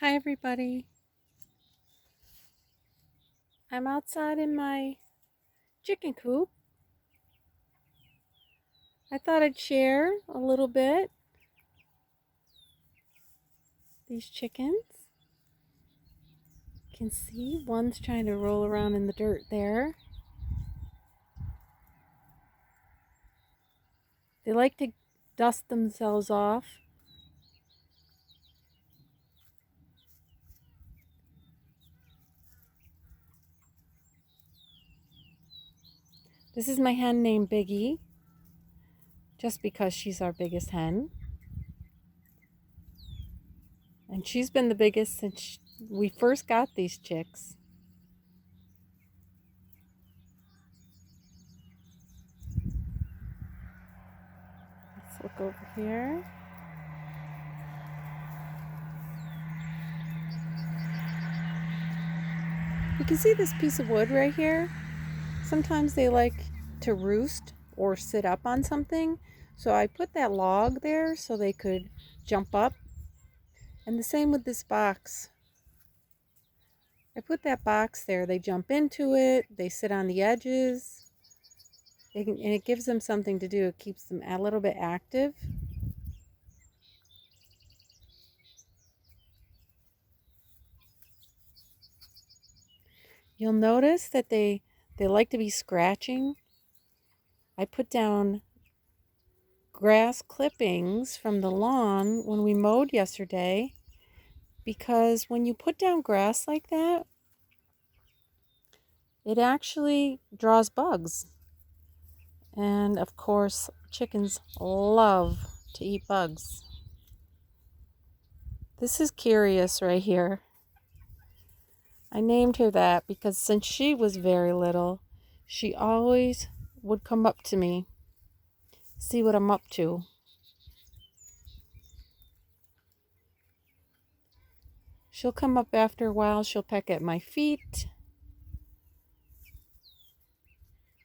Hi, everybody. I'm outside in my chicken coop. I thought I'd share a little bit these chickens. You can see one's trying to roll around in the dirt there. They like to dust themselves off. This is my hen named Biggie, just because she's our biggest hen. And she's been the biggest since we first got these chicks. Let's look over here. You can see this piece of wood right here. Sometimes they like to roost or sit up on something. So I put that log there so they could jump up. And the same with this box. I put that box there. They jump into it. They sit on the edges. And it gives them something to do. It keeps them a little bit active. You'll notice that they like to be scratching. I put down grass clippings from the lawn when we mowed yesterday, because when you put down grass like that, it actually draws bugs. And of course, chickens love to eat bugs. This is Curious right here. I named her that because since she was very little, she always would come up to me, see what I'm up to. She'll come up after a while, she'll peck at my feet.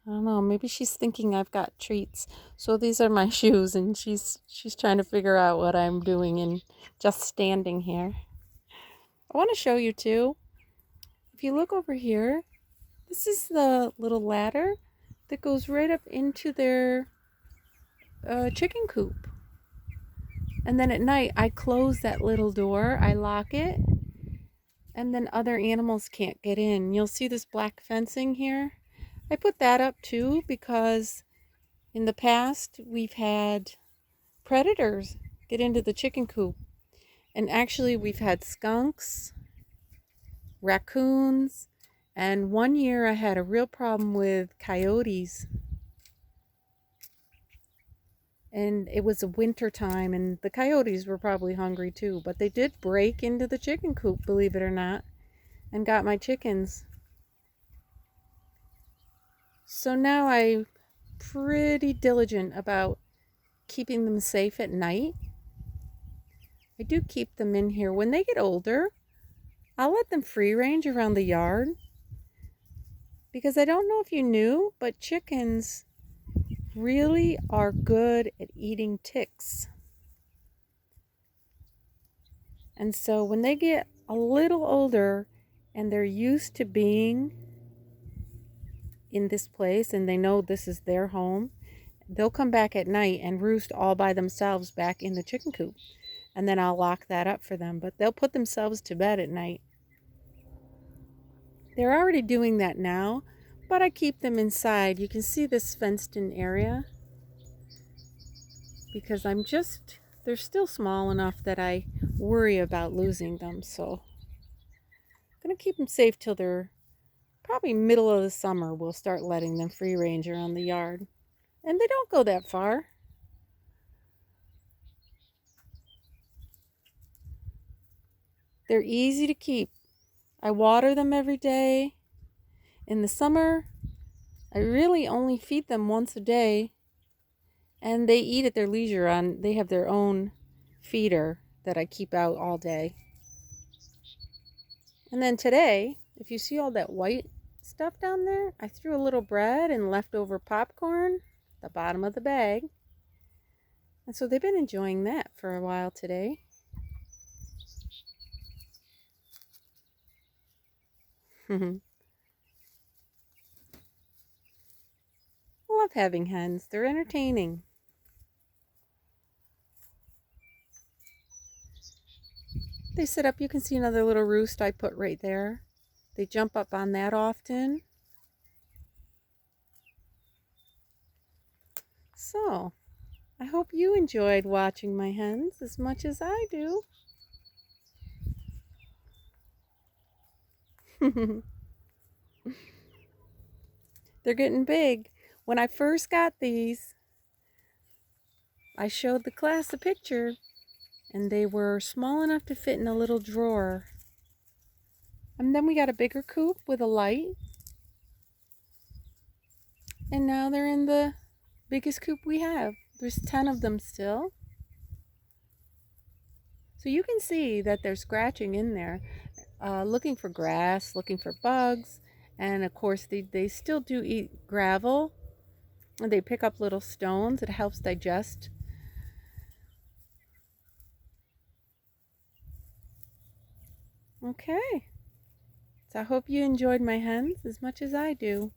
I don't know, maybe she's thinking I've got treats. So these are my shoes, and she's trying to figure out what I'm doing and just standing here. I want to show you too. If you look over here, this is the little ladder that goes right up into their chicken coop. And then at night, I close that little door, I lock it, and then other animals can't get in. You'll see this black fencing here. I put that up too because in the past, we've had predators get into the chicken coop. And actually, we've had skunks, raccoons, and one year I had a real problem with coyotes. And it was a winter time, and the coyotes were probably hungry too, but they did break into the chicken coop, believe it or not, and got my chickens. So now I'm pretty diligent about keeping them safe at night. I do keep them in here. When they get older, I'll let them free range around the yard, because I don't know if you knew, but chickens really are good at eating ticks. And so when they get a little older and they're used to being in this place and they know this is their home, they'll come back at night and roost all by themselves back in the chicken coop. And then I'll lock that up for them, but they'll put themselves to bed at night. They're already doing that now, but I keep them inside. You can see this fenced in area because they're still small enough that I worry about losing them. So I'm going to keep them safe till they're probably middle of the summer. We'll start letting them free range around the yard. And they don't go that far. They're easy to keep. I water them every day. In the summer, I really only feed them once a day, and they eat at their leisure. They have their own feeder that I keep out all day. And then today, if you see all that white stuff down there, I threw a little bread and leftover popcorn at the bottom of the bag. And so they've been enjoying that for a while today. Love having hens. They're entertaining. They sit up. You can see another little roost I put right there. They jump up on that often. So, I hope you enjoyed watching my hens as much as I do. They're getting big. When I first got these, I showed the class a picture, and they were small enough to fit in a little drawer. And then we got a bigger coop with a light, and now they're in the biggest coop we have. There's 10 of them still. So you can see that they're scratching in there, looking for grass, looking for bugs, and of course they still do eat gravel. And they pick up little stones. It helps digest. Okay. So I hope you enjoyed my hens as much as I do.